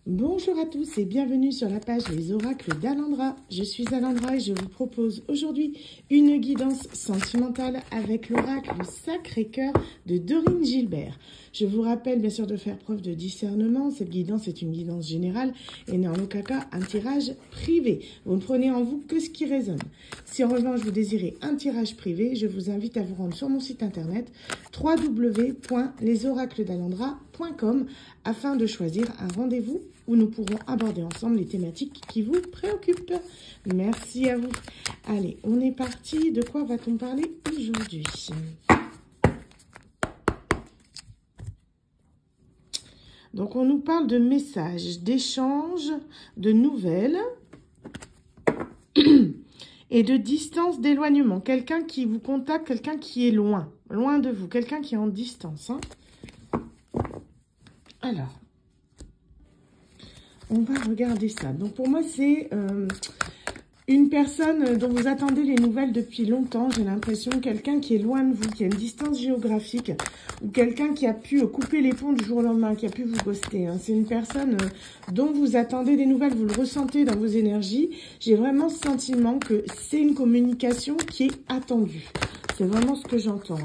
Bonjour à tous et bienvenue sur la page Les Oracles d'Alendra. Je suis Alendra et je vous propose aujourd'hui une guidance sentimentale avec l'oracle Sacré-Cœur de Dorine Gilbert. Je vous rappelle bien sûr de faire preuve de discernement. Cette guidance est une guidance générale et n'est en aucun cas un tirage privé. Vous ne prenez en vous que ce qui résonne. Si en revanche vous désirez un tirage privé, je vous invite à vous rendre sur mon site internet www.lesoracledalendra.com afin de choisir un rendez-vous où nous pourrons aborder ensemble les thématiques qui vous préoccupent. Merci à vous. Allez, on est parti. De quoi va-t-on parler aujourd'hui ? Donc, on nous parle de messages, d'échanges, de nouvelles et de distance, d'éloignement. Quelqu'un qui vous contacte, quelqu'un qui est loin de vous, quelqu'un qui est en distance. Alors, on va regarder ça. Donc, pour moi, c'est une personne dont vous attendez les nouvelles depuis longtemps. J'ai l'impression quelqu'un qui est loin de vous, qui a une distance géographique, ou quelqu'un qui a pu couper les ponts du jour au lendemain, qui a pu vous ghoster. C'est une personne dont vous attendez des nouvelles, vous le ressentez dans vos énergies. J'ai vraiment ce sentiment que c'est une communication qui est attendue. C'est vraiment ce que j'entends.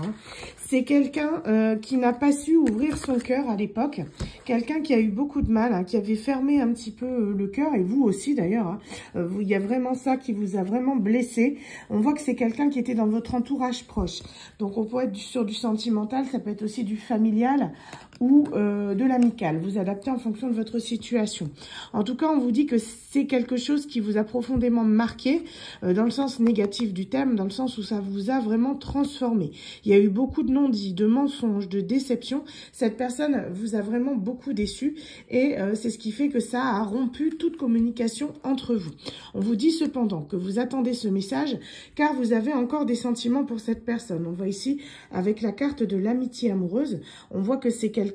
C'est quelqu'un qui n'a pas su ouvrir son cœur à l'époque. Quelqu'un qui a eu beaucoup de mal, qui avait fermé un petit peu le cœur, et vous aussi d'ailleurs. Il y a vraiment ça qui vous a vraiment blessé. On voit que c'est quelqu'un qui était dans votre entourage proche. Donc on peut être sur du sentimental, ça peut être aussi du familial ou de l'amical. Vous adaptez en fonction de votre situation. En tout cas, on vous dit que c'est quelque chose qui vous a profondément marqué, dans le sens négatif du terme, dans le sens où ça vous a vraiment transformé. Il y a eu beaucoup de non-dits, de mensonges, de déceptions. Cette personne vous a vraiment beaucoup déçu et c'est ce qui fait que ça a rompu toute communication entre vous. On vous dit cependant que vous attendez ce message car vous avez encore des sentiments pour cette personne. On voit ici avec la carte de l'amitié amoureuse, on voit que c'est quelqu'un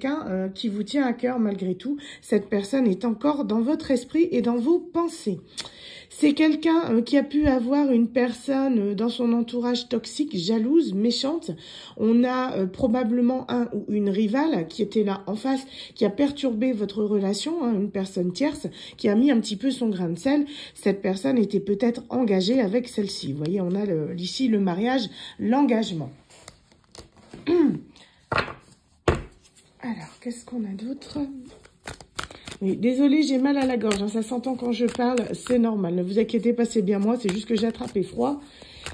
qui vous tient à cœur malgré tout. Cette personne est encore dans votre esprit et dans vos pensées. C'est quelqu'un qui a pu avoir une personne dans son entourage toxique, jalouse, méchante. On a probablement un ou une rivale qui était là en face, qui a perturbé votre relation, une personne tierce, qui a mis un petit peu son grain de sel. Cette personne était peut-être engagée avec celle-ci. Vous voyez, on a ici le mariage, l'engagement. Alors, qu'est-ce qu'on a d'autre ? Oui, désolée, j'ai mal à la gorge, ça s'entend quand je parle, c'est normal. Ne vous inquiétez pas, c'est bien moi, c'est juste que j'ai attrapé froid.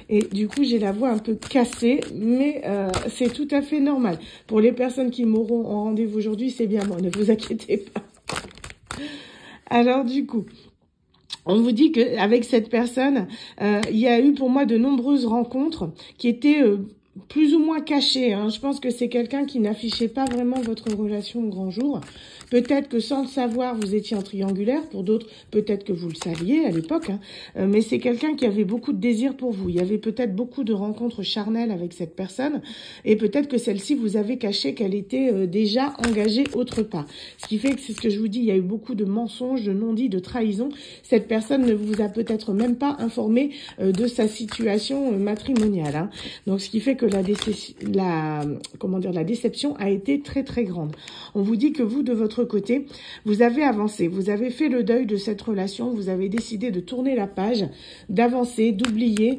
Et du coup, j'ai la voix un peu cassée, mais c'est tout à fait normal. Pour les personnes qui m'auront en rendez-vous aujourd'hui, c'est bien moi, ne vous inquiétez pas. Alors du coup, on vous dit qu'avec cette personne, il y a eu pour moi de nombreuses rencontres qui étaient plus ou moins cachées. Je pense que c'est quelqu'un qui n'affichait pas vraiment votre relation au grand jour. Peut-être que sans le savoir, vous étiez en triangulaire. Pour d'autres, peut-être que vous le saviez à l'époque. Mais c'est quelqu'un qui avait beaucoup de désir pour vous. Il y avait peut-être beaucoup de rencontres charnelles avec cette personne. Et peut-être que celle-ci, vous avez caché qu'elle était déjà engagée autre part. Ce qui fait que c'est ce que je vous dis, il y a eu beaucoup de mensonges, de non-dits, de trahisons. Cette personne ne vous a peut-être même pas informé de sa situation matrimoniale. Donc, ce qui fait que la déception a été très, très grande. On vous dit que vous, de votre côté, vous avez avancé, vous avez fait le deuil de cette relation, vous avez décidé de tourner la page, d'avancer, d'oublier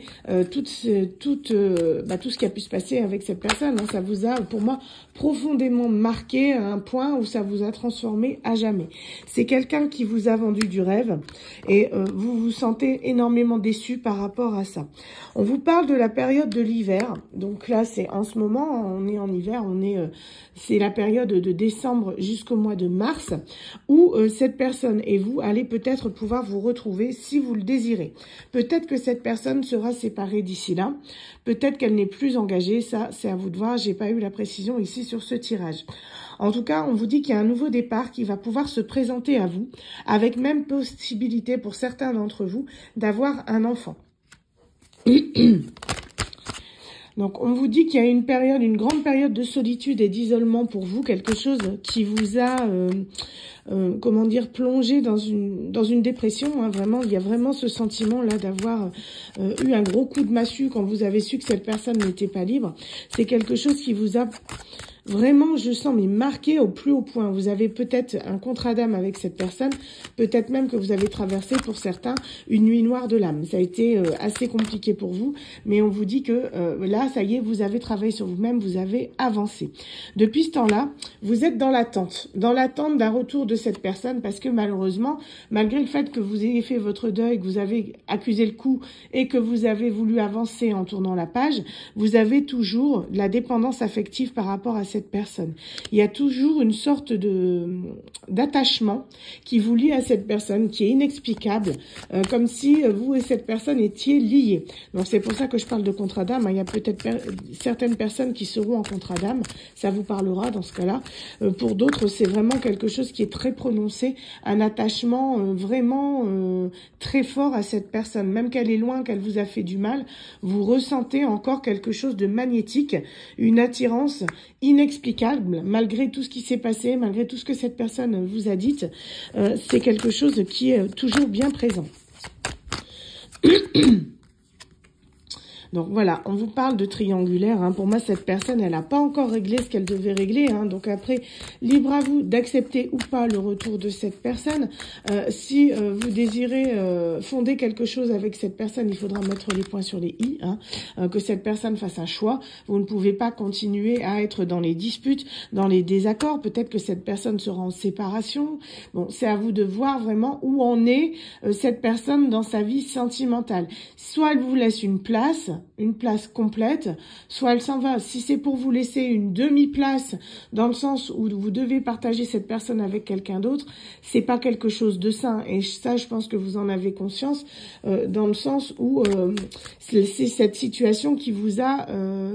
tout ce qui a pu se passer avec cette personne. Ça vous a, pour moi, profondément marqué à un point où ça vous a transformé à jamais. C'est quelqu'un qui vous a vendu du rêve et vous vous sentez énormément déçu par rapport à ça. On vous parle de la période de l'hiver. Donc là, c'est en ce moment, on est en hiver, c'est la période de décembre jusqu'au mois de mars où cette personne et vous allez peut-être pouvoir vous retrouver si vous le désirez. Peut-être que cette personne sera séparée d'ici là. Peut-être qu'elle n'est plus engagée. Ça, c'est à vous de voir. J'ai pas eu la précision ici sur ce tirage. En tout cas, on vous dit qu'il y a un nouveau départ qui va pouvoir se présenter à vous, avec même possibilité pour certains d'entre vous d'avoir un enfant. Donc, on vous dit qu'il y a une grande période de solitude et d'isolement pour vous, quelque chose qui vous a, plongé dans une dépression. Vraiment, il y a vraiment ce sentiment-là d'avoir eu un gros coup de massue quand vous avez su que cette personne n'était pas libre. C'est quelque chose qui vous a vraiment, je sens, mais marqué au plus haut point. Vous avez peut-être un contrat d'âme avec cette personne, peut-être même que vous avez traversé, pour certains, une nuit noire de l'âme. Ça a été assez compliqué pour vous, mais on vous dit que là, ça y est, vous avez travaillé sur vous-même, vous avez avancé. Depuis ce temps-là, vous êtes dans l'attente d'un retour de cette personne, parce que malheureusement, malgré le fait que vous ayez fait votre deuil, que vous avez accusé le coup et que vous avez voulu avancer en tournant la page, vous avez toujours de la dépendance affective par rapport à cette personne. Il y a toujours une sorte d'attachement qui vous lie à cette personne, qui est inexplicable, comme si vous et cette personne étiez liés. Donc c'est pour ça que je parle de contrat d'âme. Il y a peut-être certaines personnes qui seront en contrat d'âme, ça vous parlera dans ce cas-là. Pour d'autres, c'est vraiment quelque chose qui est très prononcé, un attachement vraiment très fort à cette personne. Même qu'elle est loin, qu'elle vous a fait du mal, vous ressentez encore quelque chose de magnétique, une attirance inexplicable, malgré tout ce qui s'est passé, malgré tout ce que cette personne vous a dit. C'est quelque chose qui est toujours bien présent. Donc voilà, on vous parle de triangulaire. Hein. Pour moi, cette personne, elle n'a pas encore réglé ce qu'elle devait régler. Hein. Donc après, libre à vous d'accepter ou pas le retour de cette personne. Si vous désirez fonder quelque chose avec cette personne, il faudra mettre les points sur les i. Hein. Que cette personne fasse un choix. Vous ne pouvez pas continuer à être dans les disputes, dans les désaccords. Peut-être que cette personne sera en séparation. Bon, c'est à vous de voir vraiment où en est cette personne dans sa vie sentimentale. Soit elle vous laisse une place complète, soit elle s'en va. Si c'est pour vous laisser une demi-place, dans le sens où vous devez partager cette personne avec quelqu'un d'autre, c'est pas quelque chose de sain. Et ça, je pense que vous en avez conscience, dans le sens où c'est cette situation qui vous a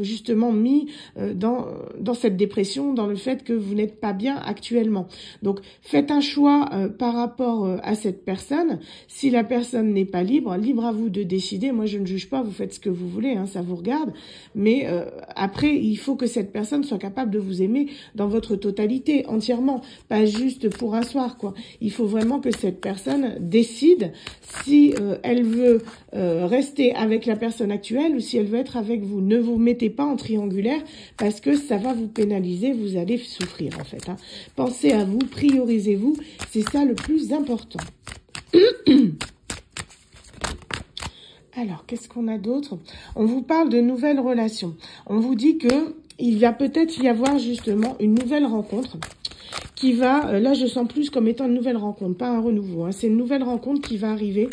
justement mis dans cette dépression, dans le fait que vous n'êtes pas bien actuellement. Donc, faites un choix par rapport à cette personne. Si la personne n'est pas libre, libre à vous de décider. Moi, je ne juge pas, vous faites ce que vous voulez, hein, ça vous regarde, mais après, il faut que cette personne soit capable de vous aimer dans votre totalité, entièrement, pas juste pour un soir, quoi. Il faut vraiment que cette personne décide si elle veut rester avec la personne actuelle ou si elle veut être avec vous. Ne vous mettez pas en triangulaire parce que ça va vous pénaliser, vous allez souffrir, en fait. Hein. Pensez à vous, priorisez-vous, c'est ça le plus important. Alors, qu'est-ce qu'on a d'autre? On vous parle de nouvelles relations. On vous dit que il va peut-être y avoir justement une nouvelle rencontre qui va, là je sens plus comme étant une nouvelle rencontre, pas un renouveau. Hein, c'est une nouvelle rencontre qui va arriver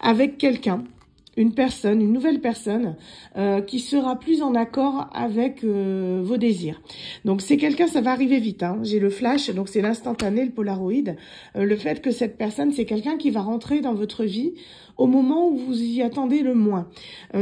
avec quelqu'un, une nouvelle personne qui sera plus en accord avec vos désirs. Donc c'est quelqu'un, ça va arriver vite. Hein. J'ai le flash, donc c'est l'instantané, le Polaroid. Le fait que cette personne, c'est quelqu'un qui va rentrer dans votre vie au moment où vous y attendez le moins.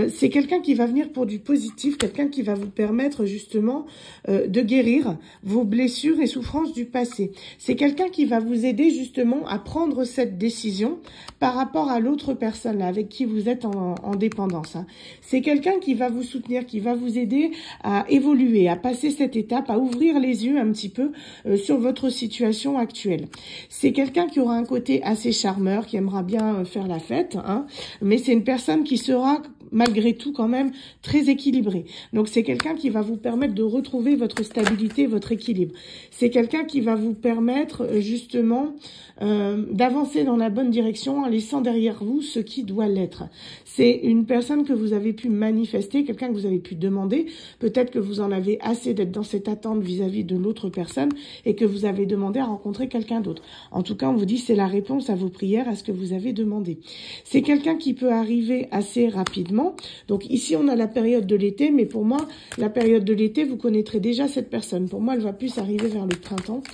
C'est quelqu'un qui va venir pour du positif, quelqu'un qui va vous permettre justement de guérir vos blessures et souffrances du passé. C'est quelqu'un qui va vous aider justement à prendre cette décision par rapport à l'autre personne là, avec qui vous êtes en dépendance. Hein. C'est quelqu'un qui va vous soutenir, qui va vous aider à évoluer, à passer cette étape, à ouvrir les yeux un petit peu sur votre situation actuelle. C'est quelqu'un qui aura un côté assez charmeur, qui aimera bien faire la fête, hein, mais c'est une personne qui sera malgré tout quand même très équilibrée. Donc c'est quelqu'un qui va vous permettre de retrouver votre stabilité, votre équilibre. C'est quelqu'un qui va vous permettre justement d'avancer dans la bonne direction en laissant derrière vous ce qui doit l'être. C'est une personne que vous avez pu manifester, quelqu'un que vous avez pu demander. Peut-être que vous en avez assez d'être dans cette attente vis-à-vis de l'autre personne et que vous avez demandé à rencontrer quelqu'un d'autre. En tout cas, on vous dit c'est la réponse à vos prières, à ce que vous avez demandé. C'est quelqu'un qui peut arriver assez rapidement. Donc ici, on a la période de l'été, mais pour moi, la période de l'été, vous connaîtrez déjà cette personne. Pour moi, elle va plus arriver vers le printemps.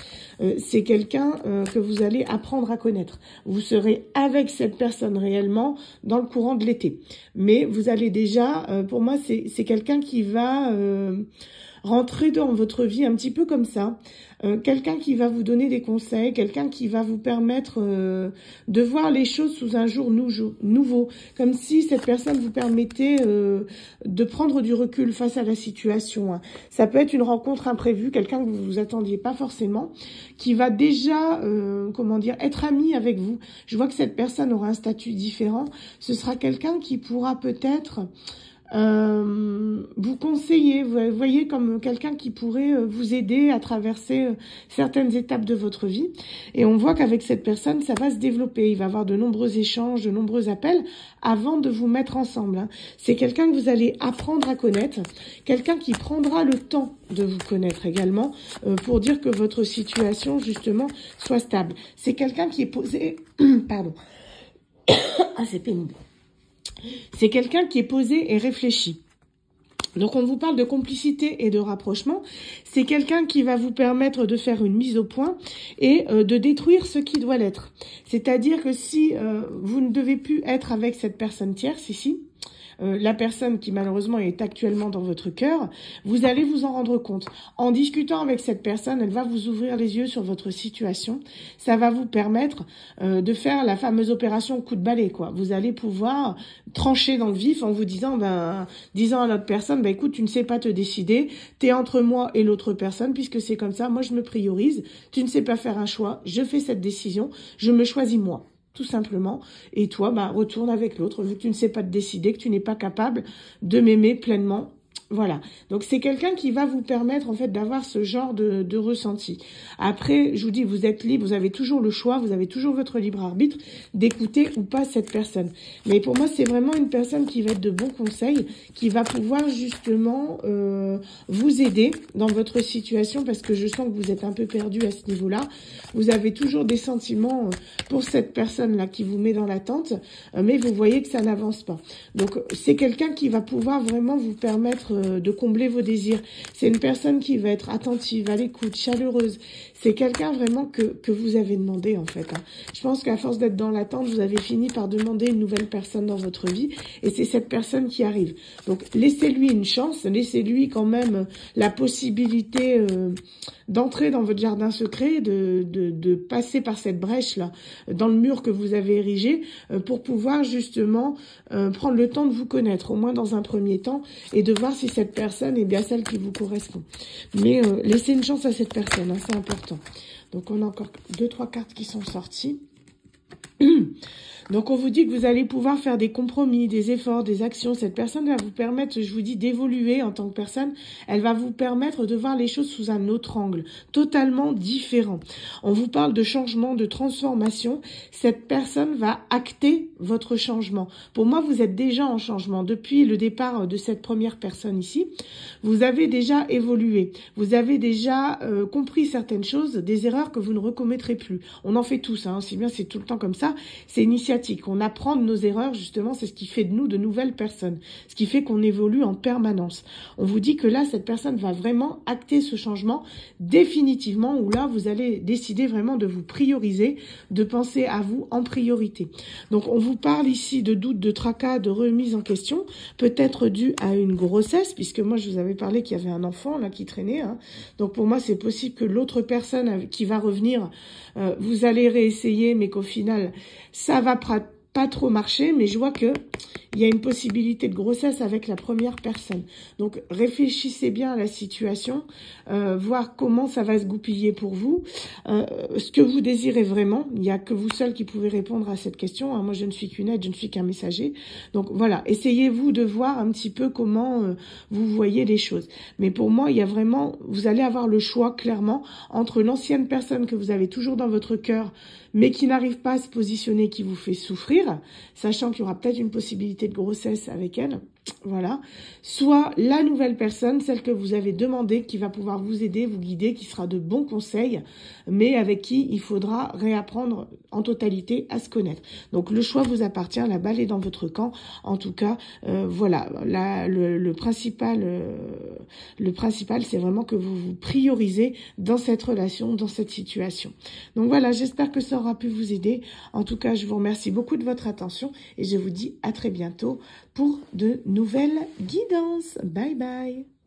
C'est quelqu'un que vous allez apprendre à connaître. Vous serez avec cette personne réellement dans le courant de l'été. Mais vous allez déjà, pour moi, c'est quelqu'un qui va rentrer dans votre vie un petit peu comme ça. Quelqu'un qui va vous donner des conseils, quelqu'un qui va vous permettre de voir les choses sous un jour nouveau. Comme si cette personne vous permettait de prendre du recul face à la situation. Hein. Ça peut être une rencontre imprévue, quelqu'un que vous vous attendiez pas forcément, qui va déjà, comment dire, être ami avec vous. Je vois que cette personne aura un statut différent. Ce sera quelqu'un qui pourra peut-être vous conseiller, vous voyez, comme quelqu'un qui pourrait vous aider à traverser certaines étapes de votre vie. Et on voit qu'avec cette personne, ça va se développer. Il va y avoir de nombreux échanges, de nombreux appels avant de vous mettre ensemble. Hein. C'est quelqu'un que vous allez apprendre à connaître, quelqu'un qui prendra le temps de vous connaître également pour dire que votre situation, justement, soit stable. C'est quelqu'un qui est posé... Pardon. Ah, c'est pénible. C'est quelqu'un qui est posé et réfléchi. Donc, on vous parle de complicité et de rapprochement. C'est quelqu'un qui va vous permettre de faire une mise au point et de détruire ce qui doit l'être. C'est-à-dire que si vous ne devez plus être avec cette personne tierce ici, la personne qui malheureusement est actuellement dans votre cœur, vous allez vous en rendre compte. En discutant avec cette personne, elle va vous ouvrir les yeux sur votre situation. Ça va vous permettre de faire la fameuse opération coup de balai, quoi. Vous allez pouvoir trancher dans le vif en vous disant, disant à l'autre personne, écoute, tu ne sais pas te décider, t'es entre moi et l'autre personne, puisque c'est comme ça, moi je me priorise, tu ne sais pas faire un choix, je fais cette décision, je me choisis moi. Tout simplement, et toi, retourne avec l'autre, vu que tu ne sais pas te décider, que tu n'es pas capable de m'aimer pleinement. Voilà, donc c'est quelqu'un qui va vous permettre en fait d'avoir ce genre de ressenti. Après, je vous dis, vous êtes libre, vous avez toujours le choix, vous avez toujours votre libre arbitre d'écouter ou pas cette personne. Mais pour moi, c'est vraiment une personne qui va être de bons conseils, qui va pouvoir justement vous aider dans votre situation, parce que je sens que vous êtes un peu perdu à ce niveau-là. Vous avez toujours des sentiments pour cette personne-là qui vous met dans l'attente, mais vous voyez que ça n'avance pas. Donc, c'est quelqu'un qui va pouvoir vraiment vous permettre de combler vos désirs. C'est une personne qui va être attentive, à l'écoute, chaleureuse. C'est quelqu'un vraiment que vous avez demandé en fait. Hein. Je pense qu'à force d'être dans l'attente, vous avez fini par demander une nouvelle personne dans votre vie et c'est cette personne qui arrive. Donc laissez-lui une chance, laissez-lui quand même la possibilité d'entrer dans votre jardin secret, de passer par cette brèche-là, dans le mur que vous avez érigé, pour pouvoir justement prendre le temps de vous connaître, au moins dans un premier temps, et de voir si cette personne est bien celle qui vous correspond. Mais laissez une chance à cette personne, hein, c'est important. Donc, on a encore 2-3 cartes qui sont sorties. Donc, on vous dit que vous allez pouvoir faire des compromis, des efforts, des actions. Cette personne va vous permettre, je vous dis, d'évoluer en tant que personne. Elle va vous permettre de voir les choses sous un autre angle, totalement différent. On vous parle de changement, de transformation. Cette personne va acter votre changement. Pour moi, vous êtes déjà en changement. Depuis le départ de cette première personne ici, vous avez déjà évolué. Vous avez déjà compris certaines choses, des erreurs que vous ne recommettrez plus. On en fait tous, hein, aussi bien c'est tout le temps comme ça. C'est initiatique. On apprend de nos erreurs, justement, c'est ce qui fait de nous de nouvelles personnes. Ce qui fait qu'on évolue en permanence. On vous dit que là, cette personne va vraiment acter ce changement définitivement, où là, vous allez décider vraiment de vous prioriser, de penser à vous en priorité. Donc, on vous parle ici de doutes, de tracas, de remise en question, peut-être dû à une grossesse, puisque moi, je vous avais parlé qu'il y avait un enfant là qui traînait. Hein. Donc, pour moi, c'est possible que l'autre personne qui va revenir, vous allez réessayer, mais qu'au final, ça va pas trop marcher, mais je vois que il y a une possibilité de grossesse avec la première personne. Donc, réfléchissez bien à la situation, voir comment ça va se goupiller pour vous, ce que vous désirez vraiment. Il n'y a que vous seul qui pouvez répondre à cette question. Hein. Moi, je ne suis qu'une aide, je ne suis qu'un messager. Donc, voilà, essayez-vous de voir un petit peu comment vous voyez les choses. Mais pour moi, il y a vraiment, vous allez avoir le choix, clairement, entre l'ancienne personne que vous avez toujours dans votre cœur, mais qui n'arrive pas à se positionner, qui vous fait souffrir, sachant qu'il y aura peut-être une possibilité de grossesse avec elle, voilà, soit la nouvelle personne, celle que vous avez demandé, qui va pouvoir vous aider, vous guider, qui sera de bons conseils, mais avec qui il faudra réapprendre en totalité à se connaître. Donc le choix vous appartient, la balle est dans votre camp. En tout cas, voilà, le principal, c'est vraiment que vous vous priorisez dans cette relation, dans cette situation. Donc voilà, j'espère que ça aura pu vous aider. En tout cas, je vous remercie beaucoup de votre attention et je vous dis à très bientôt pour de nouvelles guidances. Bye bye.